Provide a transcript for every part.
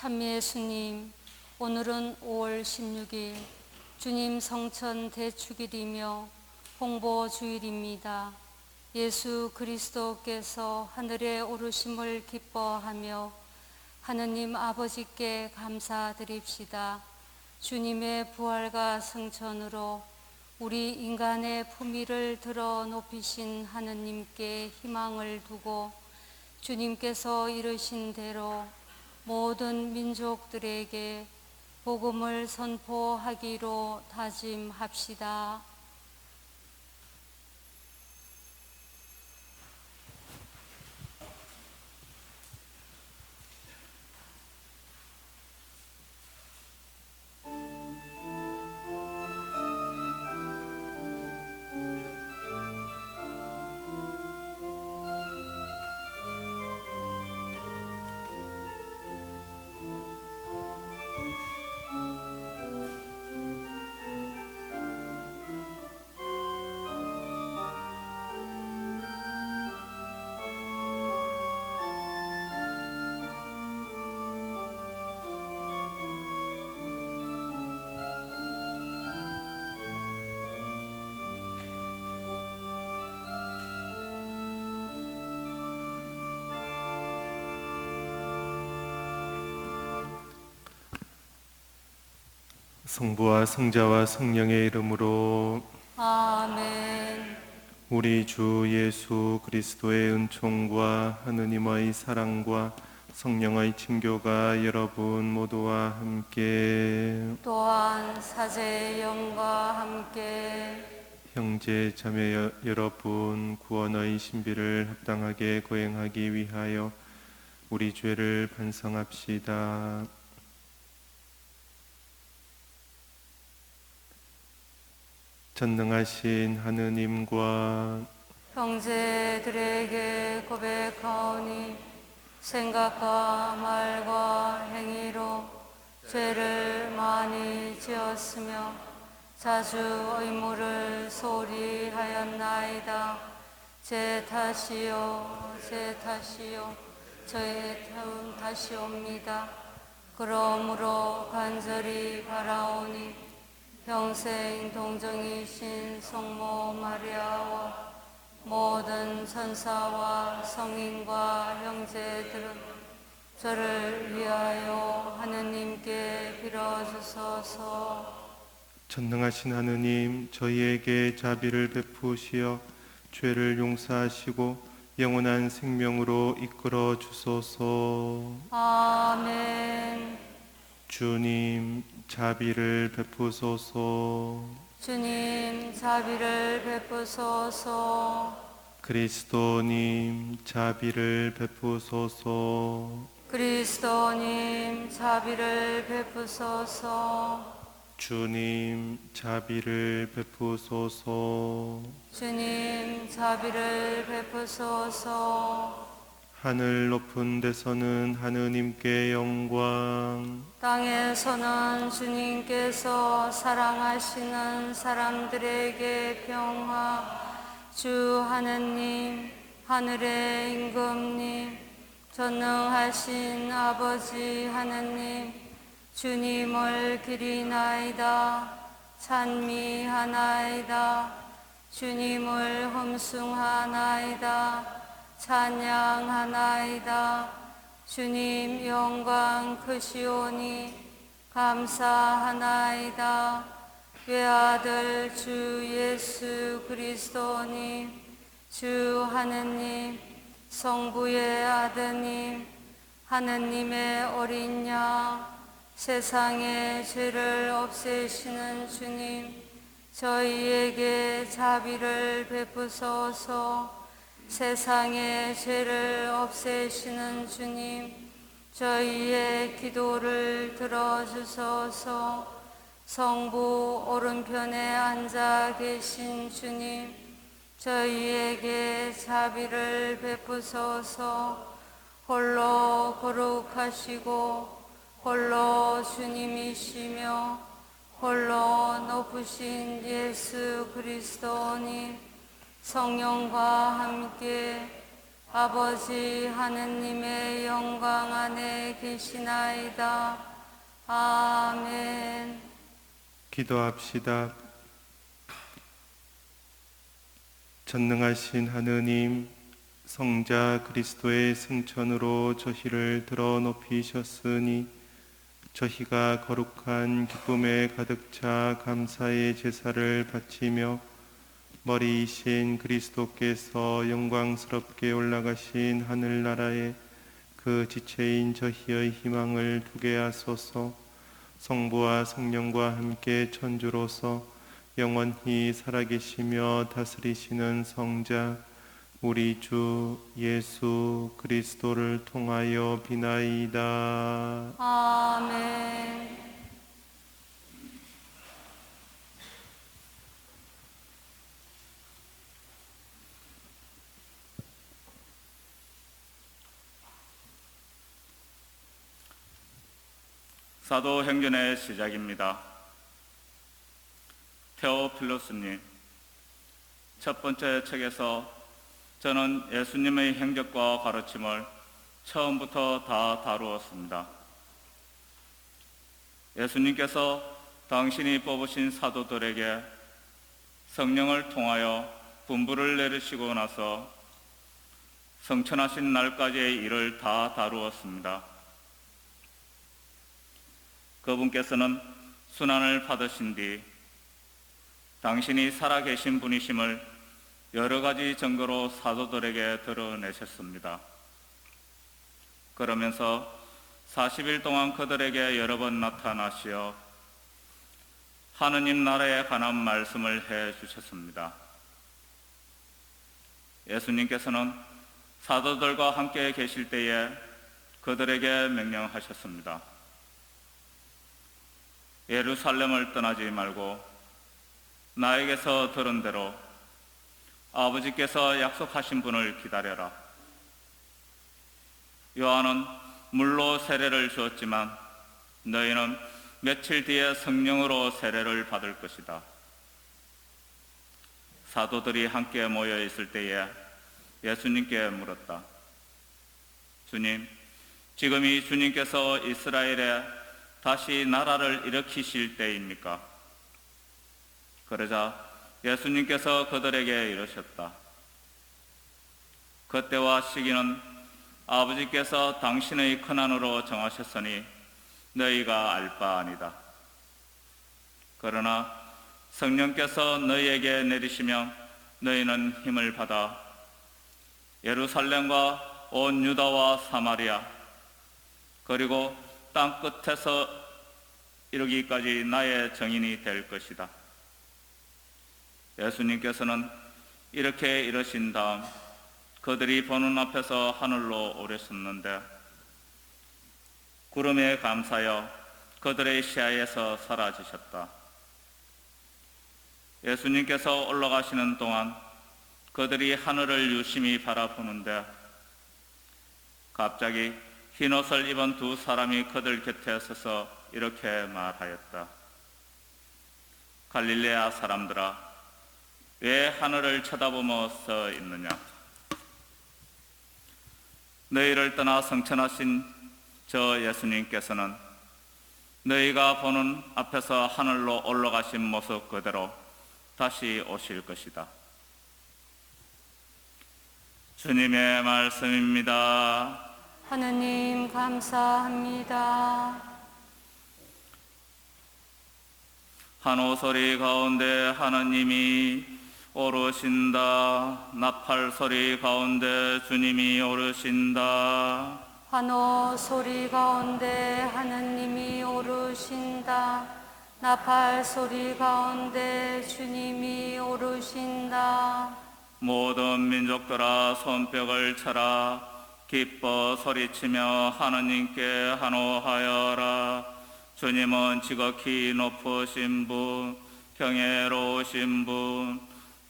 참미예수님, 오늘은 5월 16일 주님 성천 대축일이며 홍보주일입니다. 예수 그리스도께서 하늘에 오르심을 기뻐하며 하느님 아버지께 감사드립시다. 주님의 부활과 성천으로 우리 인간의 품위를 들어 높이신 하느님께 희망을 두고 주님께서 이르신 대로 모든 민족들에게 복음을 선포하기로 다짐합시다. 성부와 성자와 성령의 이름으로 아멘. 우리 주 예수 그리스도의 은총과 하느님의 사랑과 성령의 친교가 여러분 모두와 함께 또한 사제의 영과 함께 형제 자매 여러분 구원의 신비를 합당하게 거행하기 위하여 우리 죄를 반성합시다. 전능하신 하느님과 형제들에게 고백하오니 생각과 말과 행위로 죄를 많이 지었으며 자주 의무를 소홀히 하였나이다. 제 탓이요 제 탓이요 저의 탓이옵니다. 그러므로 간절히 바라오니 평생 동정이신 성모 마리아와 모든 천사와 성인과 형제들은 저를 위하여 하느님께 빌어주소서. 전능하신 하느님, 저희에게 자비를 베푸시어 죄를 용서하시고 영원한 생명으로 이끌어 주소서. 아멘. 주님, 자비를 베푸소서. 주님, 자비를 베푸소서. 그리스도님, 자비를 베푸소서. 그리스도님, 자비를 베푸소서. 주님, 자비를 베푸소서. 주님, 자비를 베푸소서. 하늘 높은 데서는 하느님께 영광, 땅에서는 주님께서 사랑하시는 사람들에게 평화. 주 하느님, 하늘의 임금님, 전능하신 아버지 하느님, 주님을 기리나이다. 찬미하나이다. 주님을 흠숭하나이다. 찬양하나이다. 주님 영광 크시오니 감사하나이다. 외아들 주 예수 그리스도님, 주 하느님, 성부의 아드님, 하느님의 어린 양, 세상의 죄를 없애시는 주님, 저희에게 자비를 베푸소서. 세상의 죄를 없애시는 주님, 저희의 기도를 들어주소서. 성부 오른편에 앉아 계신 주님, 저희에게 자비를 베푸소서. 홀로 거룩하시고 홀로 주님이시며 홀로 높으신 예수 그리스도님, 성령과 함께 아버지 하느님의 영광 안에 계시나이다. 아멘. 기도합시다. 전능하신 하느님, 성자 그리스도의 승천으로 저희를 들어 높이셨으니 저희가 거룩한 기쁨에 가득 차 감사의 제사를 바치며 머리이신 그리스도께서 영광스럽게 올라가신 하늘나라에 그 지체인 저희의 희망을 두게 하소서. 성부와 성령과 함께 천주로서 영원히 살아계시며 다스리시는 성자 우리 주 예수 그리스도를 통하여 비나이다. 아멘. 사도행전의 시작입니다. 테오필로스님, 첫 번째 책에서 저는 예수님의 행적과 가르침을 처음부터 다 다루었습니다. 예수님께서 당신이 뽑으신 사도들에게 성령을 통하여 분부를 내리시고 나서 성천하신 날까지의 일을 다 다루었습니다. 그분께서는 순환을 받으신 뒤 당신이 살아계신 분이심을 여러 가지 증거로 사도들에게 드러내셨습니다. 그러면서 40일 동안 그들에게 여러 번 나타나시어 하느님 나라에 관한 말씀을 해주셨습니다. 예수님께서는 사도들과 함께 계실 때에 그들에게 명령하셨습니다. 예루살렘을 떠나지 말고 나에게서 들은 대로 아버지께서 약속하신 분을 기다려라. 요한은 물로 세례를 주었지만 너희는 며칠 뒤에 성령으로 세례를 받을 것이다. 사도들이 함께 모여 있을 때에 예수님께 물었다. 주님, 지금이 주님께서 이스라엘에 다시 나라를 일으키실 때입니까? 그러자 예수님께서 그들에게 이르셨다. 그때와 시기는 아버지께서 당신의 큰안으로 정하셨으니 너희가 알 바 아니다. 그러나 성령께서 너희에게 내리시면 너희는 힘을 받아 예루살렘과 온 유다와 사마리아 그리고 땅 끝에서 이르기까지 나의 증인이 될 것이다. 예수님께서는 이렇게 이르신 다음 그들이 보는 앞에서 하늘로 오르셨는데 구름에 감싸여 그들의 시야에서 사라지셨다. 예수님께서 올라가시는 동안 그들이 하늘을 유심히 바라보는데 갑자기 흰옷을 입은 두 사람이 그들 곁에 서서 이렇게 말하였다. 갈릴레아 사람들아, 왜 하늘을 쳐다보며 서 있느냐? 너희를 떠나 성천하신 저 예수님께서는 너희가 보는 앞에서 하늘로 올라가신 모습 그대로 다시 오실 것이다. 주님의 말씀입니다. 하느님 감사합니다. 한 오소리 가운데 하나님이 오르신다. 나팔 소리 가운데 주님이 오르신다. 환호 소리 가운데 하느님이 오르신다. 나팔 소리 가운데 주님이 오르신다. 모든 민족들아 손뼉을 쳐라. 기뻐 소리치며 하느님께 환호하여라. 주님은 지극히 높으신 분, 경애로우신 분,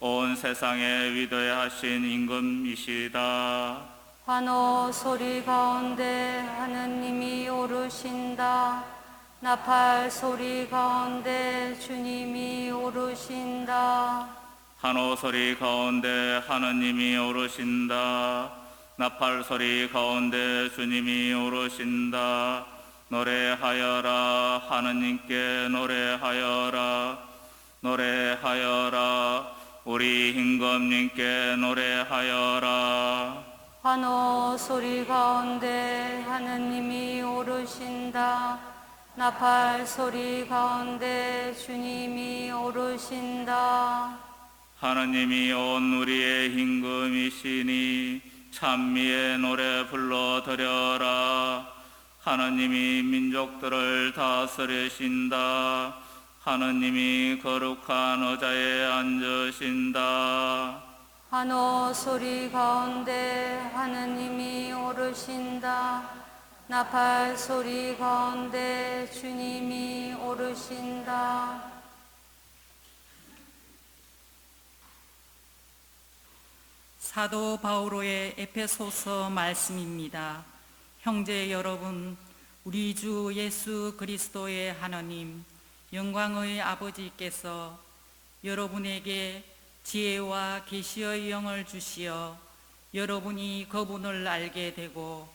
온 세상에 위대하신 임금이시다. 환호 소리 가운데 하느님이 오르신다. 나팔 소리 가운데 주님이 오르신다. 환호 소리 가운데 하느님이 오르신다. 나팔 소리 가운데 주님이 오르신다. 노래하여라. 하느님께 노래하여라. 노래하여라. 우리 임금님께 노래하여라. 환호 소리 가운데 하느님이 오르신다. 나팔 소리 가운데 주님이 오르신다. 하느님이 온 우리의 임금이시니 찬미의 노래 불러드려라. 하느님이 민족들을 다스리신다. 하느님이 거룩한 의자에 앉으신다. 환호 소리 가운데 하느님이 오르신다. 나팔 소리 가운데 주님이 오르신다. 사도 바오로의 에페소서 말씀입니다. 형제 여러분, 우리 주 예수 그리스도의 하나님, 영광의 아버지께서 여러분에게 지혜와 계시의 영을 주시어 여러분이 그분을 알게 되고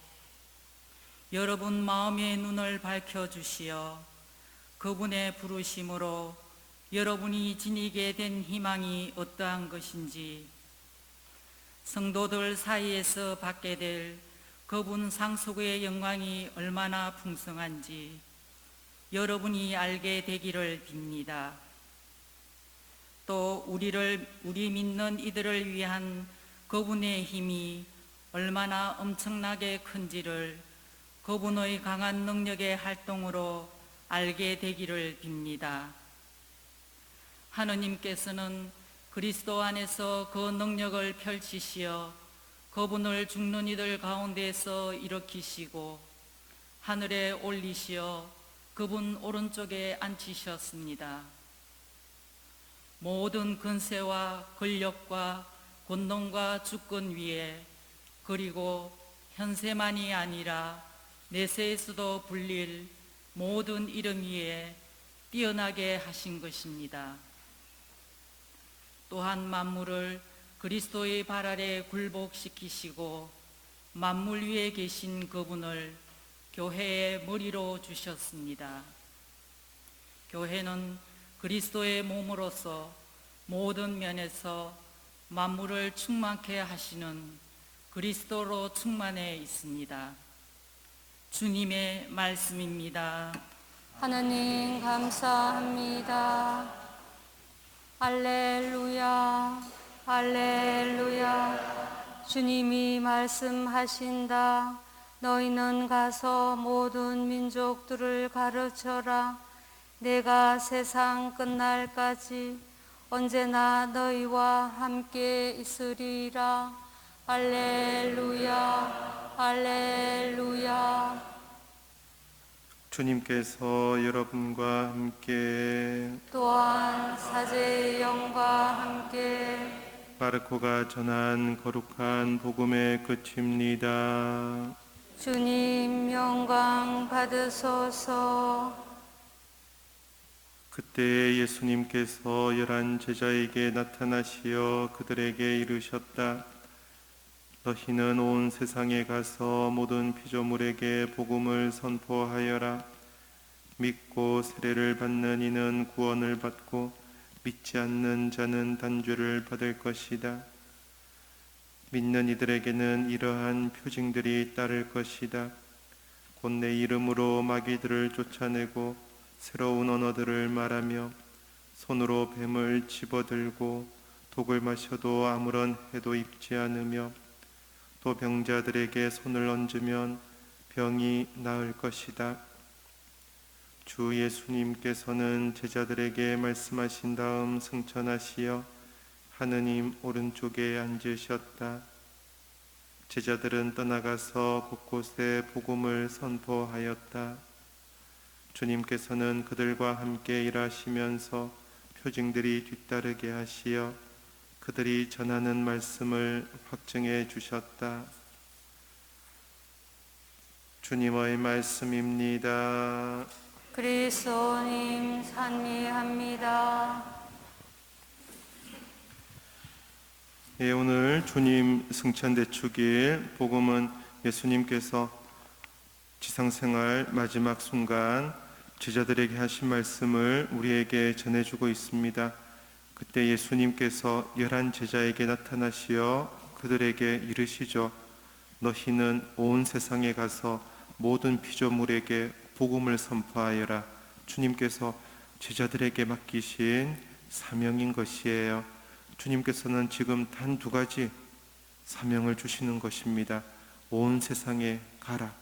여러분 마음의 눈을 밝혀주시어 그분의 부르심으로 여러분이 지니게 된 희망이 어떠한 것인지, 성도들 사이에서 받게 될 그분 상속의 영광이 얼마나 풍성한지 여러분이 알게 되기를 빕니다. 또 우리 믿는 이들을 위한 그분의 힘이 얼마나 엄청나게 큰지를 그분의 강한 능력의 활동으로 알게 되기를 빕니다. 하느님께서는 그리스도 안에서 그 능력을 펼치시어 그분을 죽는 이들 가운데서 일으키시고 하늘에 올리시어 그분 오른쪽에 앉히셨습니다. 모든 근세와 권력과 권능과 주권 위에, 그리고 현세만이 아니라 내세에서도 불릴 모든 이름 위에 뛰어나게 하신 것입니다. 또한 만물을 그리스도의 발 아래 굴복시키시고 만물 위에 계신 그분을 교회의 머리로 주셨습니다. 교회는 그리스도의 몸으로서 모든 면에서 만물을 충만케 하시는 그리스도로 충만해 있습니다. 주님의 말씀입니다. 하느님 감사합니다. 할렐루야, 할렐루야. 주님이 말씀하신다. 너희는 가서 모든 민족들을 가르쳐라. 내가 세상 끝날까지 언제나 너희와 함께 있으리라. 할렐루야, 할렐루야. 주님께서 여러분과 함께 또한 사제의 영과 함께 마르코가 전한 거룩한 복음의 끝입니다. 주님 영광 받으소서. 그때 예수님께서 11 제자에게 나타나시어 그들에게 이르셨다. 너희는 온 세상에 가서 모든 피조물에게 복음을 선포하여라. 믿고 세례를 받는 이는 구원을 받고 믿지 않는 자는 단죄를 받을 것이다. 믿는 이들에게는 이러한 표징들이 따를 것이다. 곧 내 이름으로 마귀들을 쫓아내고 새로운 언어들을 말하며 손으로 뱀을 집어들고 독을 마셔도 아무런 해도 입지 않으며 또 병자들에게 손을 얹으면 병이 나을 것이다. 주 예수님께서는 제자들에게 말씀하신 다음 승천하시어 하느님 오른쪽에 앉으셨다. 제자들은 떠나가서 곳곳에 복음을 선포하였다. 주님께서는 그들과 함께 일하시면서 표징들이 뒤따르게 하시어 그들이 전하는 말씀을 확증해 주셨다. 주님의 말씀입니다. 그리스도님 찬미합니다. 예, 오늘 주님 승천대축일 복음은 예수님께서 지상생활 마지막 순간 제자들에게 하신 말씀을 우리에게 전해주고 있습니다. 그때 예수님께서 11 제자에게 나타나시어 그들에게 이르시죠. 너희는 온 세상에 가서 모든 피조물에게 복음을 선포하여라. 주님께서 제자들에게 맡기신 사명인 것이에요. 주님께서는 지금 단 2가지 사명을 주시는 것입니다. 온 세상에 가라.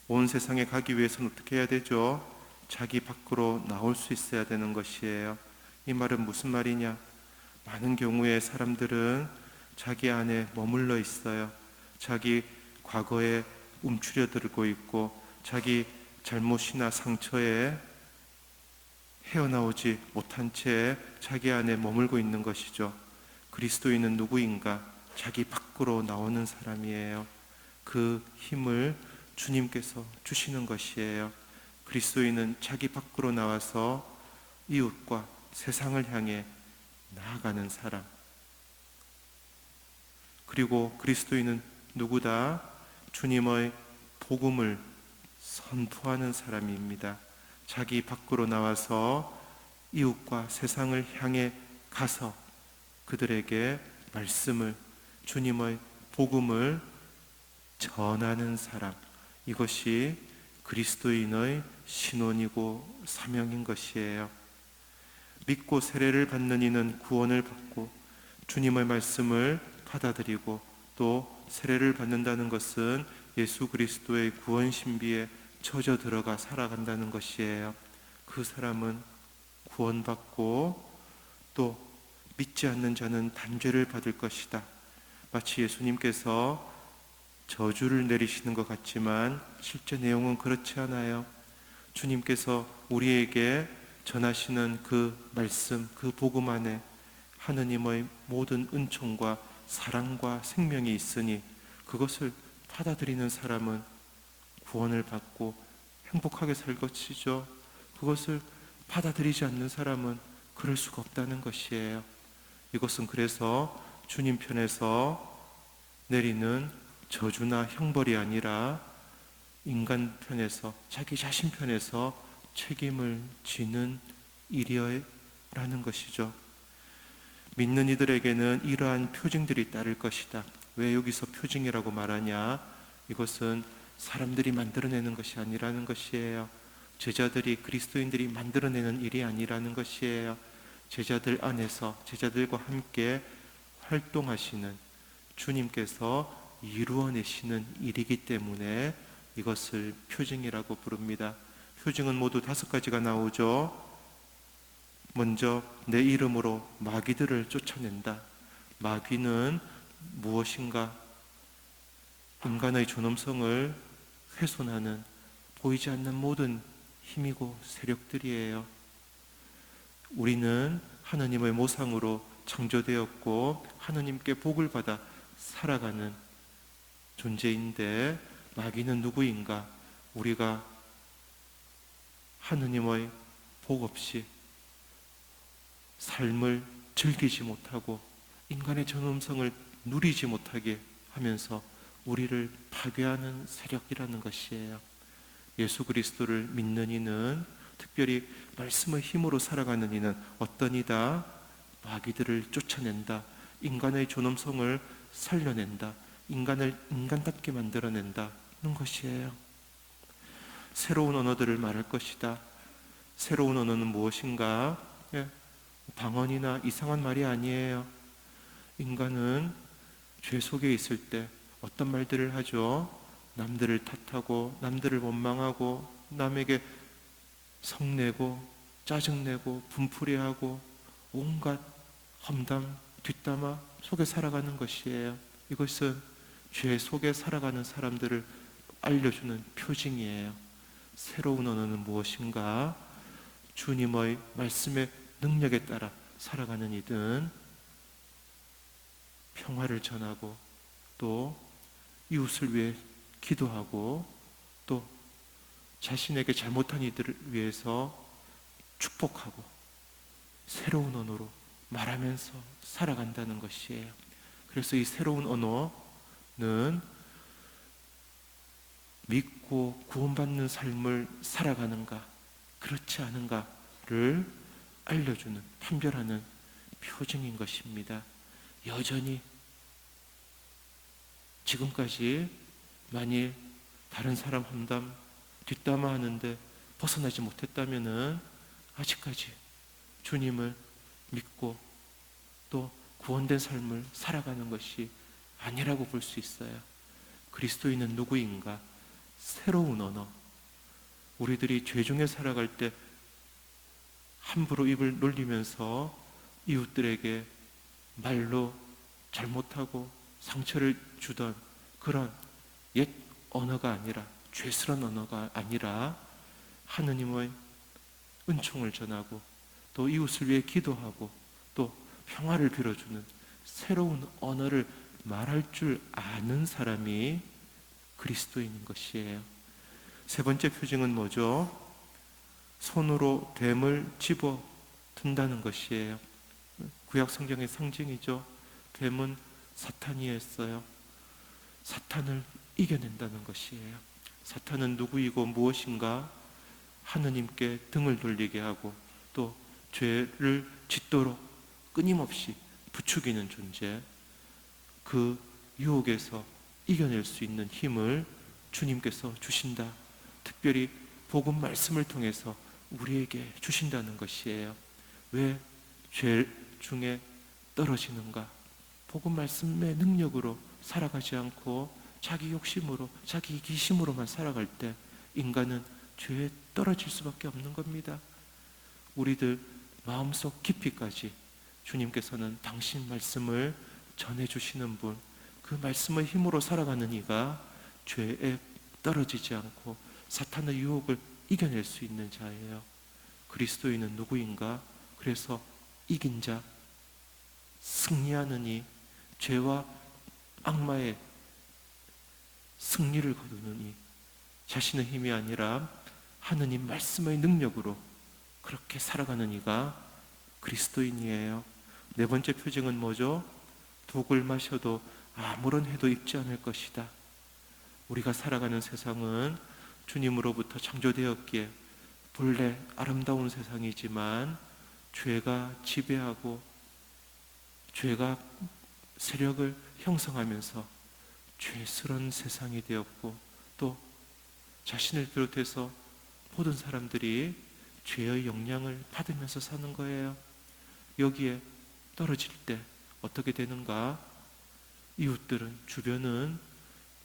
온 세상에 가기 위해서는 어떻게 해야 되죠? 자기 밖으로 나올 수 있어야 되는 것이에요. 이 말은 무슨 말이냐? 많은 경우에 사람들은 자기 안에 머물러 있어요. 자기 과거에 움츠려들고 있고 자기 잘못이나 상처에 헤어나오지 못한 채 자기 안에 머물고 있는 것이죠. 그리스도인은 누구인가? 자기 밖으로 나오는 사람이에요. 그 힘을 주님께서 주시는 것이에요. 그리스도인은 자기 밖으로 나와서 이웃과 세상을 향해 나아가는 사람. 그리고 그리스도인은 누구다? 주님의 복음을 선포하는 사람입니다. 자기 밖으로 나와서 이웃과 세상을 향해 가서 그들에게 말씀을, 주님의 복음을 전하는 사람. 이것이 그리스도인의 신원이고 사명인 것이에요. 믿고 세례를 받는 이는 구원을 받고 주님의 말씀을 받아들이고 또 세례를 받는다는 것은 예수 그리스도의 구원 신비에 젖어 들어가 살아간다는 것이에요. 그 사람은 구원받고 또 믿지 않는 자는 단죄를 받을 것이다. 마치 예수님께서 저주를 내리시는 것 같지만 실제 내용은 그렇지 않아요. 주님께서 우리에게 전하시는 그 말씀, 그 복음 안에 하느님의 모든 은총과 사랑과 생명이 있으니 그것을 받아들이는 사람은 구원을 받고 행복하게 살 것이죠. 그것을 받아들이지 않는 사람은 그럴 수가 없다는 것이에요. 이것은 그래서 주님 편에서 내리는 저주나 형벌이 아니라 인간 편에서, 자기 자신 편에서 책임을 지는 일이라는 것이죠. 믿는 이들에게는 이러한 표징들이 따를 것이다. 왜 여기서 표징이라고 말하냐? 이것은 사람들이 만들어내는 것이 아니라는 것이에요. 제자들이, 그리스도인들이 만들어내는 일이 아니라는 것이에요. 제자들 안에서 제자들과 함께 활동하시는 주님께서 이루어내시는 일이기 때문에 이것을 표징이라고 부릅니다. 표징은 모두 5가지가 나오죠. 먼저 내 이름으로 마귀들을 쫓아낸다. 마귀는 무엇인가? 인간의 존엄성을 훼손하는 보이지 않는 모든 힘이고 세력들이에요. 우리는 하나님의 모상으로 창조되었고 하나님께 복을 받아 살아가는 존재인데 마귀는 누구인가? 우리가 하나님의 복 없이 삶을 즐기지 못하고 인간의 존엄성을 누리지 못하게 하면서 우리를 파괴하는 세력이라는 것이에요. 예수 그리스도를 믿는 이는, 특별히 말씀의 힘으로 살아가는 이는 어떤 이다? 마귀들을 쫓아낸다. 인간의 존엄성을 살려낸다. 인간을 인간답게 만들어낸다는 것이에요. 새로운 언어들을 말할 것이다. 새로운 언어는 무엇인가? 방언이나 이상한 말이 아니에요. 인간은 죄 속에 있을 때 어떤 말들을 하죠? 남들을 탓하고 남들을 원망하고 남에게 성내고 짜증내고 분풀이하고 온갖 험담 뒷담화 속에 살아가는 것이에요. 이것은 죄 속에 살아가는 사람들을 알려주는 표징이에요. 새로운 언어는 무엇인가? 주님의 말씀의 능력에 따라 살아가는 이든 평화를 전하고 또 이웃을 위해 기도하고 또 자신에게 잘못한 이들을 위해서 축복하고 새로운 언어로 말하면서 살아간다는 것이에요. 그래서 이 새로운 언어는 믿고 구원받는 삶을 살아가는가, 그렇지 않은가를 알려주는, 판별하는 표징인 것입니다. 여전히 지금까지 만일 다른 사람 험담, 뒷담화 하는데 벗어나지 못했다면은 아직까지 주님을 믿고 또 구원된 삶을 살아가는 것이 아니라고 볼 수 있어요. 그리스도인은 누구인가? 새로운 언어. 우리들이 죄 중에 살아갈 때 함부로 입을 놀리면서 이웃들에게 말로 잘못하고 상처를 주던 그런 옛 언어가 아니라, 죄스러운 언어가 아니라 하느님의 은총을 전하고 또 이웃을 위해 기도하고 또 평화를 빌어주는 새로운 언어를 말할 줄 아는 사람이 그리스도인인 것이에요. 세 번째 표징은 뭐죠? 손으로 뱀을 집어 든다는 것이에요. 구약 성경의 상징이죠. 뱀은 사탄이 했어요. 사탄을 이겨낸다는 것이에요. 사탄은 누구이고 무엇인가? 하느님께 등을 돌리게 하고 또 죄를 짓도록 끊임없이 부추기는 존재, 그 유혹에서 이겨낼 수 있는 힘을 주님께서 주신다. 특별히 복음 말씀을 통해서 우리에게 주신다는 것이에요. 왜 죄 중에 떨어지는가? 복음 말씀의 능력으로 살아가지 않고 자기 욕심으로, 자기 이기심으로만 살아갈 때 인간은 죄에 떨어질 수밖에 없는 겁니다. 우리들 마음속 깊이까지 주님께서는 당신 말씀을 전해주시는 분, 그 말씀의 힘으로 살아가는 이가 죄에 떨어지지 않고 사탄의 유혹을 이겨낼 수 있는 자예요. 그리스도인은 누구인가? 그래서 이긴 자, 승리하는 이, 죄와 악마의 승리를 거두는 이, 자신의 힘이 아니라 하느님 말씀의 능력으로 그렇게 살아가는 이가 그리스도인이에요. 네 번째 표징은 뭐죠? 독을 마셔도 아무런 해도 입지 않을 것이다. 우리가 살아가는 세상은 주님으로부터 창조되었기에 본래 아름다운 세상이지만 죄가 지배하고 죄가 세력을 형성하면서 죄스러운 세상이 되었고 또 자신을 비롯해서 모든 사람들이 죄의 영향을 받으면서 사는 거예요. 여기에 떨어질 때 어떻게 되는가? 이웃들은, 주변은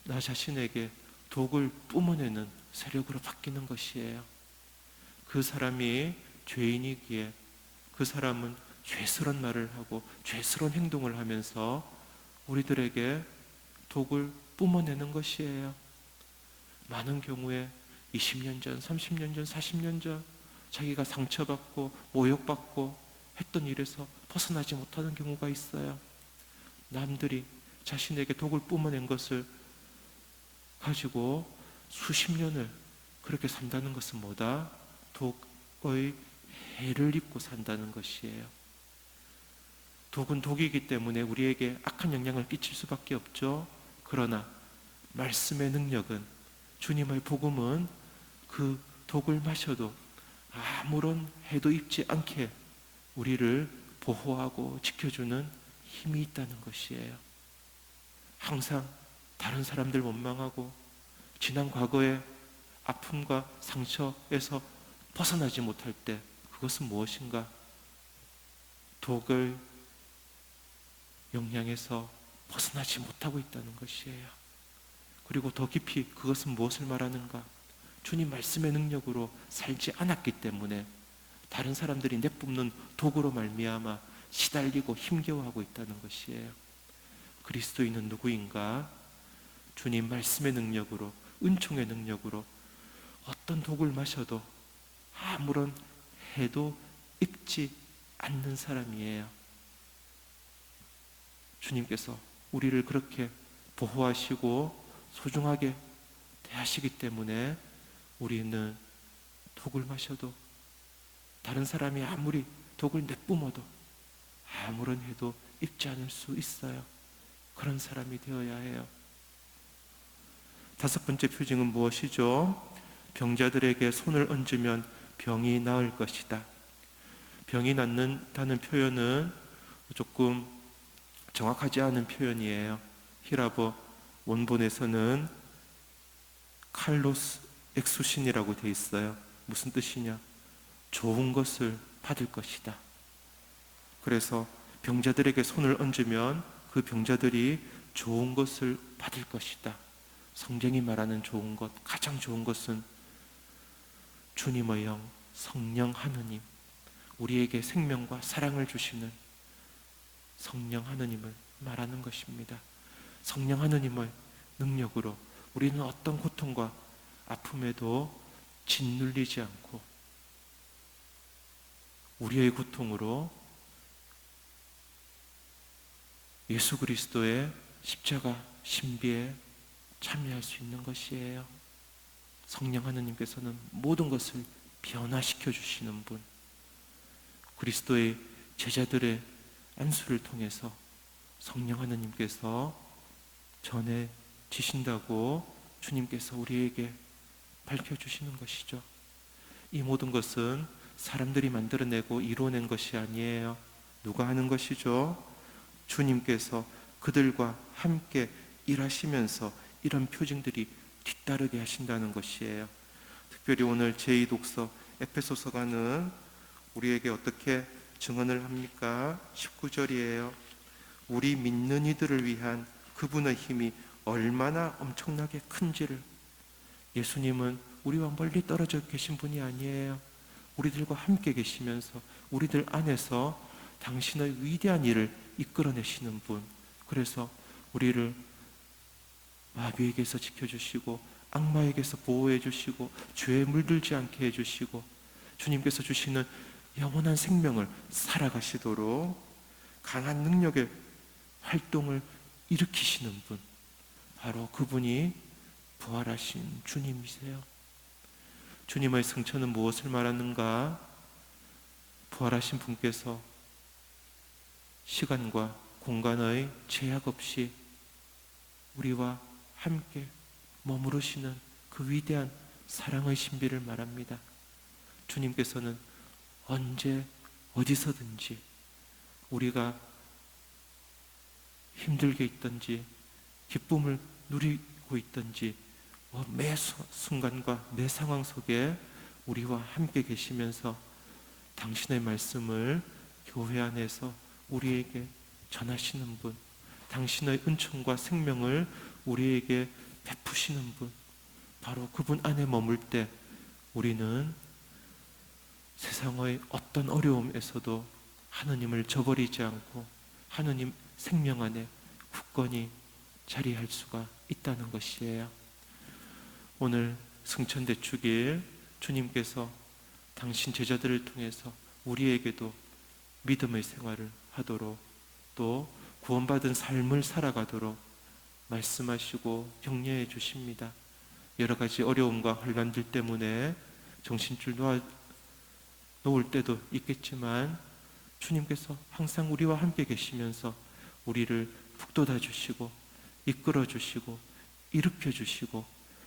나 자신에게 독을 뿜어내는 세력으로 바뀌는 것이에요. 그 사람이 죄인이기에 그 사람은 죄스러운 말을 하고 죄스러운 행동을 하면서 우리들에게 독을 뿜어내는 것이에요. 많은 경우에 20년 전, 30년 전, 40년 전 자기가 상처받고 모욕받고 했던 일에서 벗어나지 못하는 경우가 있어요. 남들이 자신에게 독을 뿜어낸 것을 가지고 수십 년을 그렇게 산다는 것은 뭐다? 독의 해를 입고 산다는 것이에요. 독은 독이기 때문에 우리에게 악한 영향을 끼칠 수밖에 없죠. 그러나 말씀의 능력은, 주님의 복음은 그 독을 마셔도 아무런 해도 입지 않게 우리를 보호하고 지켜주는 힘이 있다는 것이에요. 항상 다른 사람들 원망하고 지난 과거의 아픔과 상처에서 벗어나지 못할 때 그것은 무엇인가? 독을 영향에서 벗어나지 못하고 있다는 것이에요. 그리고 더 깊이 그것은 무엇을 말하는가? 주님 말씀의 능력으로 살지 않았기 때문에 다른 사람들이 내뿜는 독으로 말미암아 시달리고 힘겨워하고 있다는 것이에요. 그리스도인은 누구인가? 주님 말씀의 능력으로, 은총의 능력으로 어떤 독을 마셔도 아무런 해도 입지 않는 사람이에요. 주님께서 우리를 그렇게 보호하시고 소중하게 대하시기 때문에 우리는 독을 마셔도, 다른 사람이 아무리 독을 내뿜어도 아무런 해도 입지 않을 수 있어요. 그런 사람이 되어야 해요. 다섯 번째 표징은 무엇이죠? 병자들에게 손을 얹으면 병이 나을 것이다. 병이 낫는다는 표현은 조금 정확하지 않은 표현이에요. 히라보 원본에서는 칼로스 엑수신이라고 되어 있어요. 무슨 뜻이냐? 좋은 것을 받을 것이다. 그래서 병자들에게 손을 얹으면 그 병자들이 좋은 것을 받을 것이다. 성경이 말하는 좋은 것, 가장 좋은 것은 주님의 영, 성령 하느님, 우리에게 생명과 사랑을 주시는 성령 하느님을 말하는 것입니다. 성령 하느님의 능력으로 우리는 어떤 고통과 아픔에도 짓눌리지 않고 우리의 고통으로 예수 그리스도의 십자가 신비에 참여할 수 있는 것이에요. 성령 하느님께서는 모든 것을 변화시켜 주시는 분, 그리스도의 제자들의 안수를 통해서 성령 하느님께서 전해지신다고 주님께서 우리에게 밝혀주시는 것이죠. 이 모든 것은 사람들이 만들어내고 이루어낸 것이 아니에요. 누가 하는 것이죠? 주님께서 그들과 함께 일하시면서 이런 표징들이 뒤따르게 하신다는 것이에요. 특별히 오늘 제2독서 에페소서가는 우리에게 어떻게 증언을 합니까? 19절이에요. 우리 믿는 이들을 위한 그분의 힘이 얼마나 엄청나게 큰지를. 예수님은 우리와 멀리 떨어져 계신 분이 아니에요. 우리들과 함께 계시면서 우리들 안에서 당신의 위대한 일을 이끌어내시는 분. 그래서 우리를 마귀에게서 지켜주시고 악마에게서 보호해 주시고 죄에 물들지 않게 해주시고 주님께서 주시는 영원한 생명을 살아가시도록 강한 능력의 활동을 일으키시는 분, 바로 그분이 부활하신 주님이세요. 주님의 승천은 무엇을 말하는가? 부활하신 분께서 시간과 공간의 제약 없이 우리와 함께 머무르시는 그 위대한 사랑의 신비를 말합니다. 주님께서는 언제 어디서든지 우리가 힘들게 있든지 기쁨을 누리고 있든지 매 순간과 매 상황 속에 우리와 함께 계시면서 당신의 말씀을 교회 안에서 우리에게 전하시는 분, 당신의 은총과 생명을 우리에게 베푸시는 분, 바로 그분 안에 머물 때 우리는 세상의 어떤 어려움에서도 하느님을 저버리지 않고 하느님 생명 안에 굳건히 자리할 수가 있다는 것이에요. 오늘 승천대축일 주님께서 당신 제자들을 통해서 우리에게도 믿음의 생활을 하도록 또 구원받은 삶을 살아가도록 말씀하시고 격려해 주십니다. 여러 가지 어려움과 혼란들 때문에 정신줄 놓을 때도 있겠지만 주님께서 항상 우리와 함께 계시면서 우리를 북돋아 주시고 이끌어 주시고 일으켜 주시고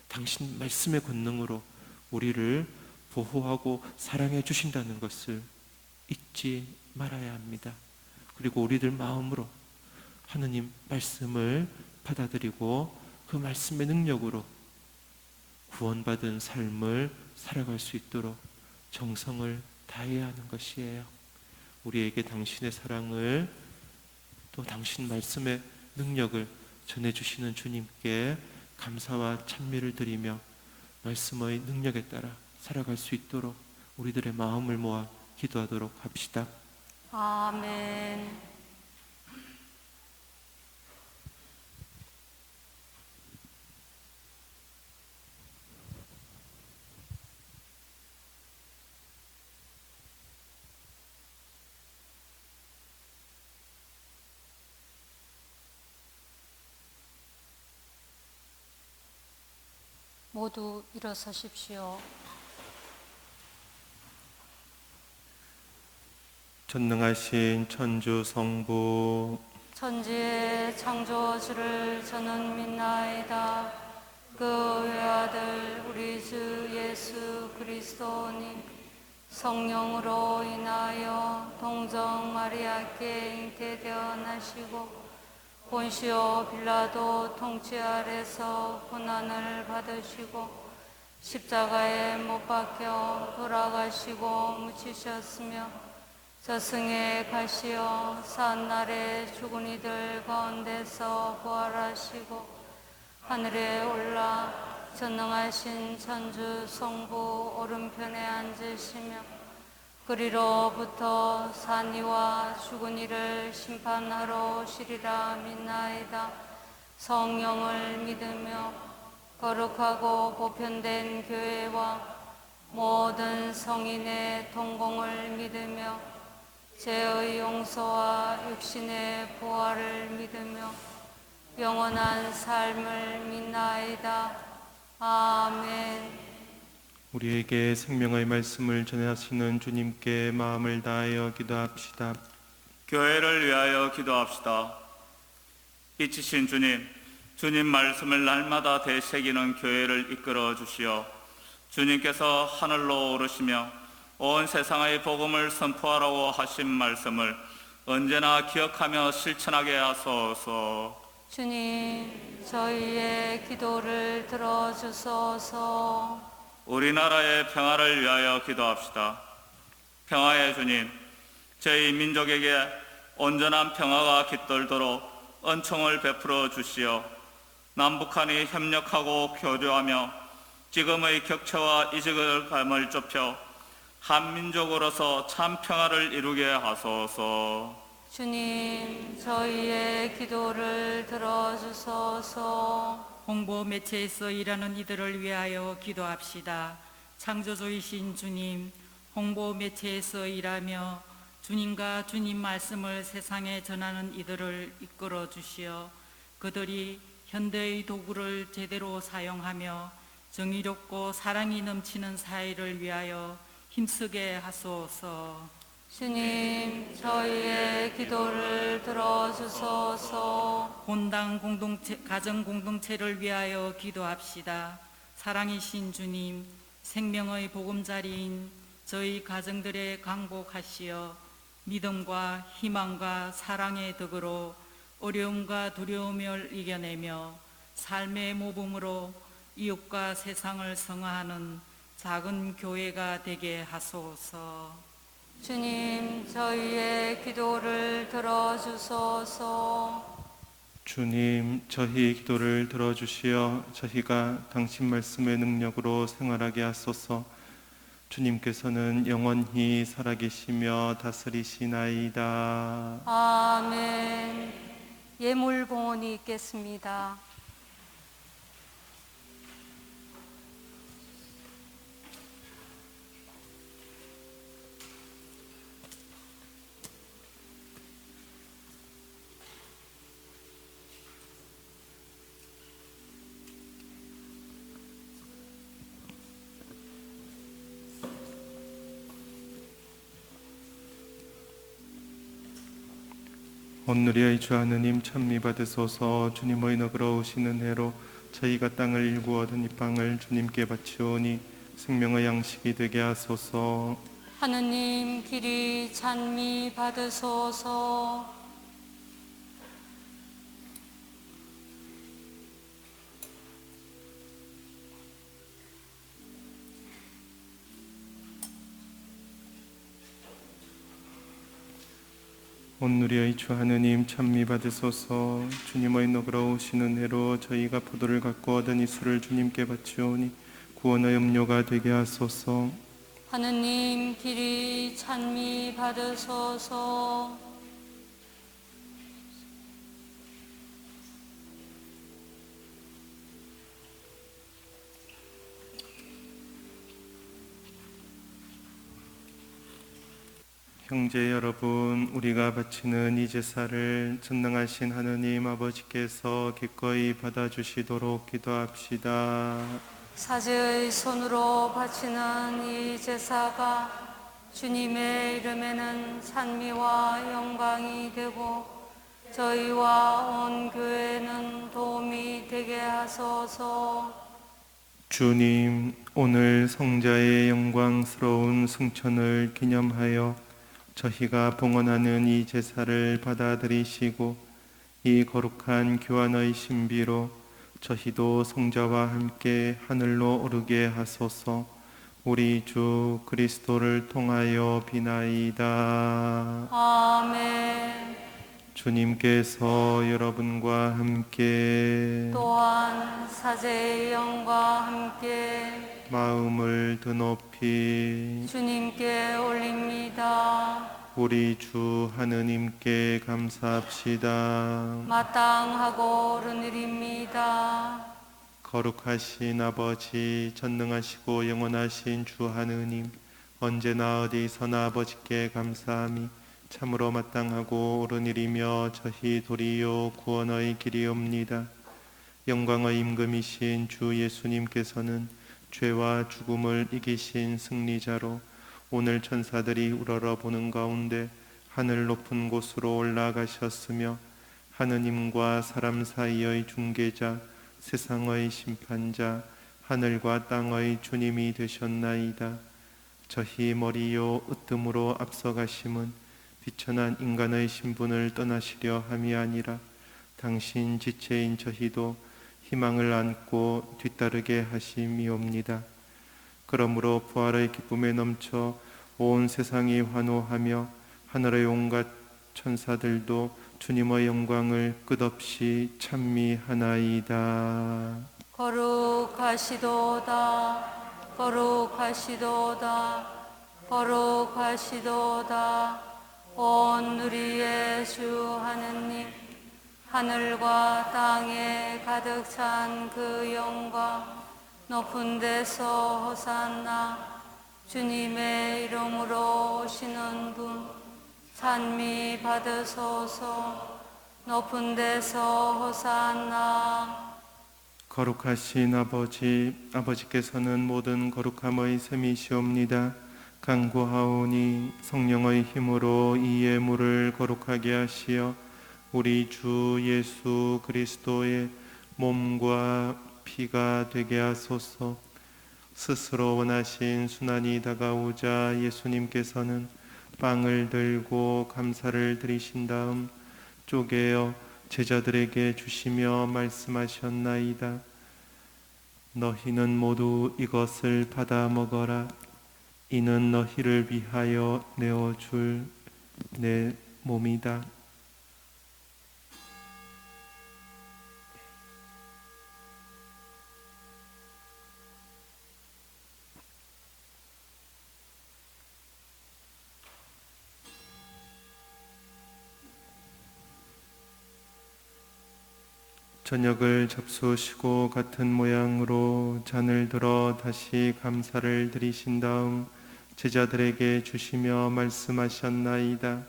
당신 말씀의 권능으로 우리를 보호하고 사랑해 주신다는 것을 잊지 말아야 합니다. 그리고 우리들 마음으로 하느님 말씀을 받아들이고 그 말씀의 능력으로 구원받은 삶을 살아갈 수 있도록 정성을 다해야 하는 것이에요. 우리에게 당신의 사랑을 또 당신 말씀의 능력을 전해주시는 주님께 감사와 찬미를 드리며 말씀의 능력에 따라 살아갈 수 있도록 우리들의 마음을 모아 기도하도록 합시다. 아멘. 모두 일어서십시오. 전능하신 천주 성부, 천지의 창조주를 저는 믿나이다. 그 외아들 우리 주 예수 그리스도님 성령으로 인하여 동정 마리아께 잉태되어 나시고 본시오 빌라도 통치 아래서 고난을 받으시고 십자가에 못 박혀 돌아가시고 묻히셨으며 저승에 가시어 사날에 죽은 이들 가운데서 부활하시고 하늘에 올라 전능하신 천주 성부 오른편에 앉으시며 그리로부터 산 이와 죽은 이를 심판하러 오시리라 믿나이다. 성령을 믿으며 거룩하고 보편된 교회와 모든 성인의 동공을 믿으며 죄의 용서와 육신의 부활을 믿으며 영원한 삶을 믿나이다. 아멘. 우리에게 생명의 말씀을 전하시는 주님께 마음을 다하여 기도합시다. 교회를 위하여 기도합시다. 이치신 주님, 주님 말씀을 날마다 되새기는 교회를 이끌어 주시어 주님께서 하늘로 오르시며 온 세상의 복음을 선포하라고 하신 말씀을 언제나 기억하며 실천하게 하소서. 주님, 저희의 기도를 들어주소서. 우리나라의 평화를 위하여 기도합시다. 평화의 주님, 저희 민족에게 온전한 평화가 깃들도록 은총을 베풀어 주시어 남북한이 협력하고 교류하며 지금의 격차와 이질감을 좁혀 한민족으로서 참 평화를 이루게 하소서. 주님, 저희의 기도를 들어주소서. 홍보 매체에서 일하는 이들을 위하여 기도합시다. 창조주이신 주님, 홍보 매체에서 일하며 주님과 주님 말씀을 세상에 전하는 이들을 이끌어 주시어 그들이 현대의 도구를 제대로 사용하며 정의롭고 사랑이 넘치는 사회를 위하여 힘쓰게 하소서. 주님, 저희의 기도를 들어주소서. 본당 공동체, 가정 공동체를 위하여 기도합시다. 사랑이신 주님, 생명의 보금자리인 저희 가정들에 강복하시어 믿음과 희망과 사랑의 덕으로 어려움과 두려움을 이겨내며 삶의 모범으로 이웃과 세상을 성화하는 작은 교회가 되게 하소서. 주님, 저희의 기도를 들어주소서. 주님, 저희 기도를 들어주시어 저희가 당신 말씀의 능력으로 생활하게 하소서. 주님께서는 영원히 살아계시며 다스리시나이다. 아멘. 예물 봉헌이 있겠습니다. 온누리의 주 하느님 찬미 받으소서. 주님의 너그러우시는 해로 저희가 땅을 일구 얻은 이 빵을 주님께 바치오니 생명의 양식이 되게 하소서. 하느님 길이 찬미 받으소서. 온누리의 주 하느님 찬미 받으소서. 주님의 너그러우시는 해로 저희가 포도를 갖고 얻은 이 술을 주님께 바치오니 구원의 음료가 되게 하소서. 하느님 길이 찬미 받으소서. 형제 여러분, 우리가 바치는 이 제사를 전능하신 하느님 아버지께서 기꺼이 받아주시도록 기도합시다. 사제의 손으로 바치는 이 제사가 주님의 이름에는 찬미와 영광이 되고 저희와 온 교회는 도움이 되게 하소서. 주님, 오늘 성자의 영광스러운 승천을 기념하여 저희가 봉헌하는 이 제사를 받아들이시고 이 거룩한 교환의 신비로 저희도 성자와 함께 하늘로 오르게 하소서. 우리 주 그리스도를 통하여 비나이다. 아멘. 주님께서 여러분과 함께 또한 사제의 영과 함께 마음을 드높이 주님께 올립니다. 우리 주 하느님께 감사합시다. 마땅하고 옳은 일입니다. 거룩하신 아버지, 전능하시고 영원하신 주 하느님, 언제나 어디서나 아버지께 감사함이 참으로 마땅하고 옳은 일이며 저희 도리요 구원의 길이옵니다. 영광의 임금이신 주 예수님께서는 죄와 죽음을 이기신 승리자로 오늘 천사들이 우러러보는 가운데 하늘 높은 곳으로 올라가셨으며 하느님과 사람 사이의 중개자, 세상의 심판자, 하늘과 땅의 주님이 되셨나이다. 저희 머리요 으뜸으로 앞서가심은 비천한 인간의 신분을 떠나시려 함이 아니라 당신 지체인 저희도 희망을 안고 뒤따르게 하심이옵니다. 그러므로 부활의 기쁨에 넘쳐 온 세상이 환호하며 하늘의 온갖 천사들도 주님의 영광을 끝없이 찬미하나이다. 거룩하시도다. 거룩하시도다. 거룩하시도다. 온 우리의 주 하느님, 하늘과 땅에 가득 찬 그 영광, 높은 데서 호산나. 주님의 이름으로 오시는 분 찬미 받으소서. 높은 데서 호산나. 거룩하신 아버지, 아버지께서는 모든 거룩함의 셈이시옵니다. 간구하오니 성령의 힘으로 이 예물을 거룩하게 하시어 우리 주 예수 그리스도의 몸과 피가 되게 하소서. 스스로 원하신 순환이 다가오자 예수님께서는 빵을 들고 감사를 드리신 다음 쪼개어 제자들에게 주시며 말씀하셨나이다. 너희는 모두 이것을 받아 먹어라. 이는 너희를 위하여 내어줄 내 몸이다. 저녁을 잡수시고 같은 모양으로 잔을 들어 다시 감사를 드리신 다음 제자들에게 주시며 말씀하셨나이다.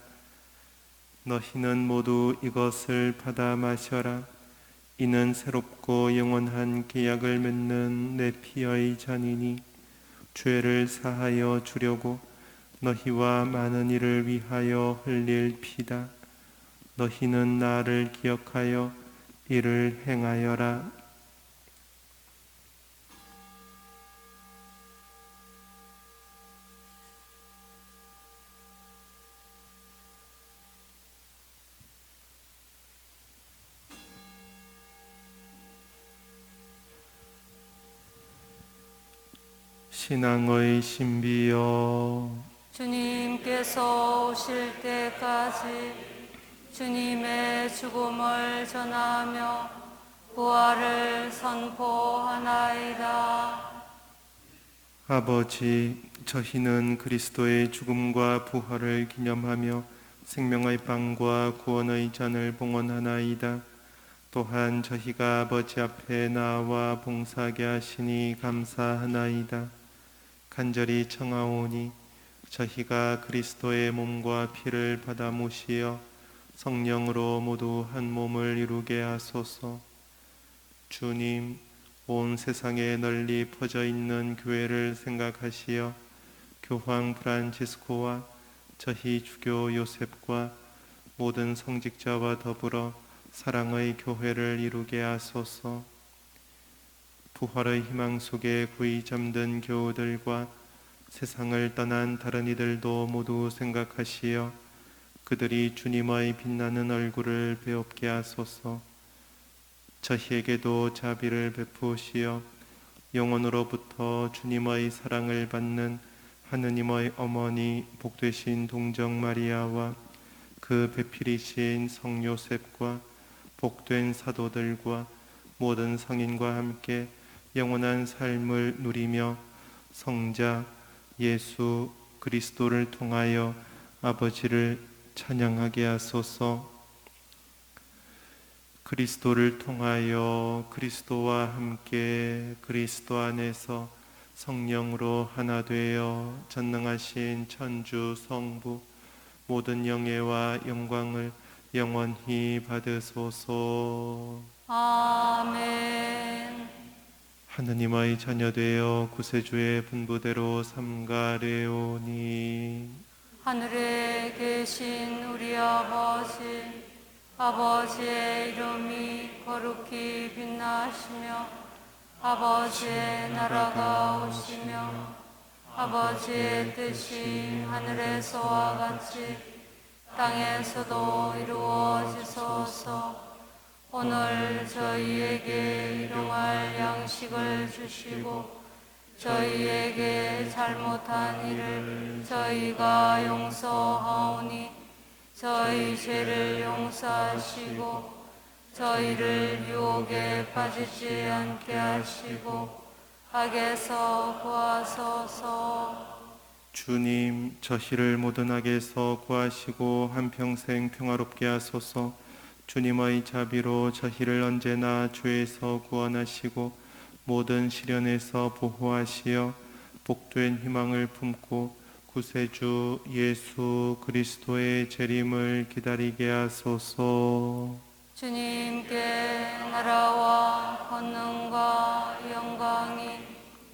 너희는 모두 이것을 받아 마셔라. 이는 새롭고 영원한 계약을 맺는 내 피의 잔이니 죄를 사하여 주려고 너희와 많은 이를 위하여 흘릴 피다. 너희는 나를 기억하여 이를 행하여라. 신앙의 신비여, 주님께서 오실 때까지 주님의 죽음을 전하며 부활을 선포하나이다. 아버지, 저희는 그리스도의 죽음과 부활을 기념하며 생명의 빵과 구원의 잔을 봉헌하나이다. 또한 저희가 아버지 앞에 나와 봉사하게 하시니 감사하나이다. 간절히 청하오니 저희가 그리스도의 몸과 피를 받아 모시어 성령으로 모두 한 몸을 이루게 하소서. 주님, 온 세상에 널리 퍼져 있는 교회를 생각하시어 교황 프란치스코와 저희 주교 요셉과 모든 성직자와 더불어 사랑의 교회를 이루게 하소서. 부활의 희망 속에 구이 잠든 교우들과 세상을 떠난 다른 이들도 모두 생각하시어 그들이 주님의 빛나는 얼굴을 배웁게 하소서. 저희에게도 자비를 베푸시어 영원으로부터 주님의 사랑을 받는 하느님의 어머니 복되신 동정 마리아와 그 배필이신 성 요셉과 복된 사도들과 모든 성인과 함께 영원한 삶을 누리며 성자 예수 그리스도를 통하여 아버지를 찬양하게 하소서. 그리스도를 통하여 그리스도와 함께 그리스도 안에서 성령으로 하나 되어 전능하신 천주 성부 모든 영예와 영광을 영원히 받으소서. 아멘. 하느님의 자녀 되어 구세주의 분부대로 삼가되오니 하늘에 계신 우리 아버지, 아버지의 이름이 거룩히 빛나시며 아버지의 나라가 오시며 아버지의 뜻이 하늘에서와 같이 땅에서도 이루어지소서. 오늘 저희에게 일용할 양식을 주시고 저희에게 잘못한 일을 저희가 용서하오니 저희 죄를 용서하시고 저희를 유혹에 빠지지 않게 하시고 악에서 구하소서. 주님, 저희를 모든 악에서 구하시고 한평생 평화롭게 하소서. 주님의 자비로 저희를 언제나 죄에서 구원하시고 모든 시련에서 보호하시어 복된 희망을 품고 구세주 예수 그리스도의 재림을 기다리게 하소서. 주님께 나라와 권능과 영광이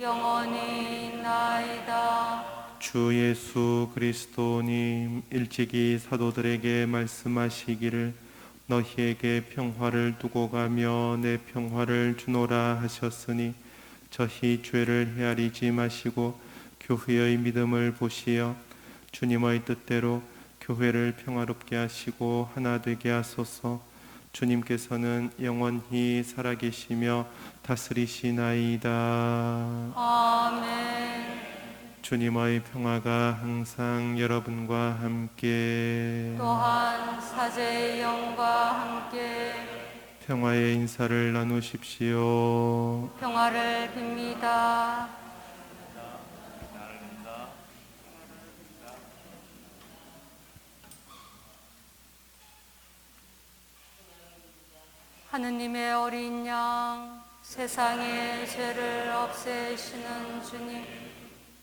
영원히 있나이다. 주 예수 그리스도님, 일찍이 사도들에게 말씀하시기를 너희에게 평화를 두고 가며 내 평화를 주노라 하셨으니 저희 죄를 헤아리지 마시고 교회의 믿음을 보시어 주님의 뜻대로 교회를 평화롭게 하시고 하나 되게 하소서. 주님께서는 영원히 살아계시며 다스리시나이다. 아멘. 주님의 평화가 항상 여러분과 함께 또한 사제의 영과 함께 평화의 인사를 나누십시오. 평화를 빕니다. 하느님의 어린 양, 세상의 죄를 없애시는 주님,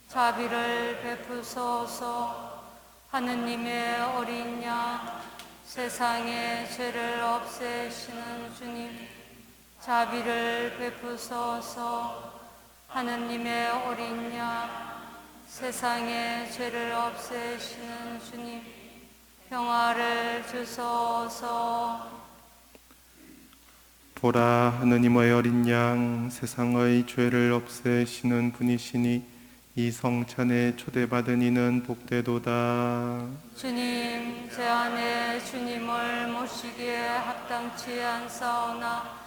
자비를 베푸소서. 하느님의 어린 양, 세상의 죄를 없애시는 주님, 자비를 베푸소서. 하느님의 어린 양, 세상의 죄를 없애시는 주님, 평화를 주소서. 보라, 하느님의 어린 양, 세상의 죄를 없애시는 분이시니 이 성찬에 초대받은 이는 복되도다. 주님, 제 안에 주님을 모시기에 합당치 않사오나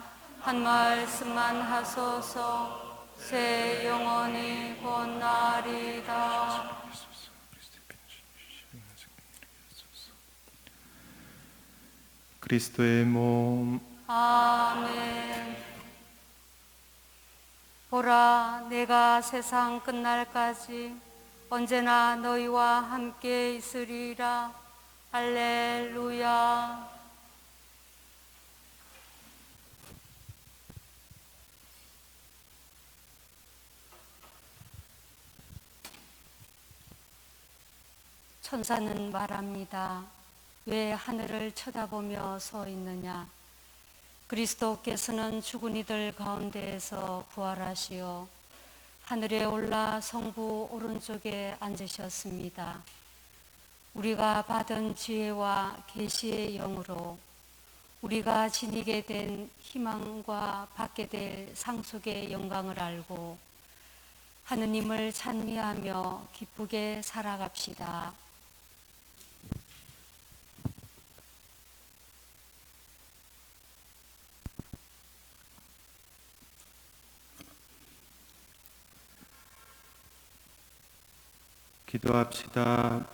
한 말씀만 하소서. 새 영혼이 곧 나리이다. 그리스도의 몸, 아멘. 보라, 내가 세상 끝날까지 언제나 너희와 함께 있으리라. 할렐루야. 천사는 말합니다. 왜 하늘을 쳐다보며 서 있느냐? 그리스도께서는 죽은 이들 가운데에서 부활하시어 하늘에 올라 성부 오른쪽에 앉으셨습니다. 우리가 받은 지혜와 계시의 영으로 우리가 지니게 된 희망과 받게 될 상속의 영광을 알고 하느님을 찬미하며 기쁘게 살아갑시다. 기도합시다.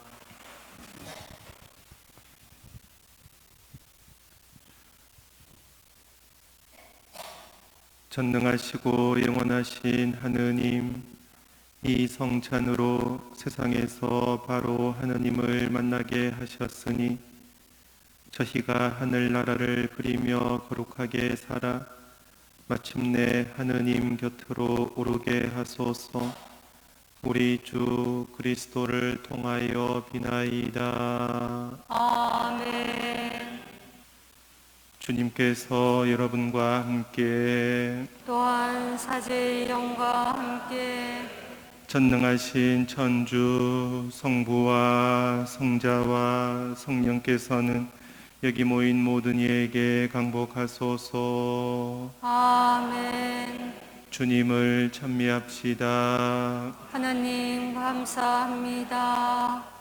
전능하시고 영원하신 하느님, 이 성찬으로 세상에서 바로 하느님을 만나게 하셨으니 저희가 하늘나라를 그리며 거룩하게 살아 마침내 하느님 곁으로 오르게 하소서. 우리 주 그리스도를 통하여 비나이다. 아멘. 주님께서 여러분과 함께 또한 사제의 영과 함께 전능하신 천주 성부와 성자와 성령께서는 여기 모인 모든 이에게 강복하소서. 아멘. 주님을 찬미합시다. 하나님 감사합니다.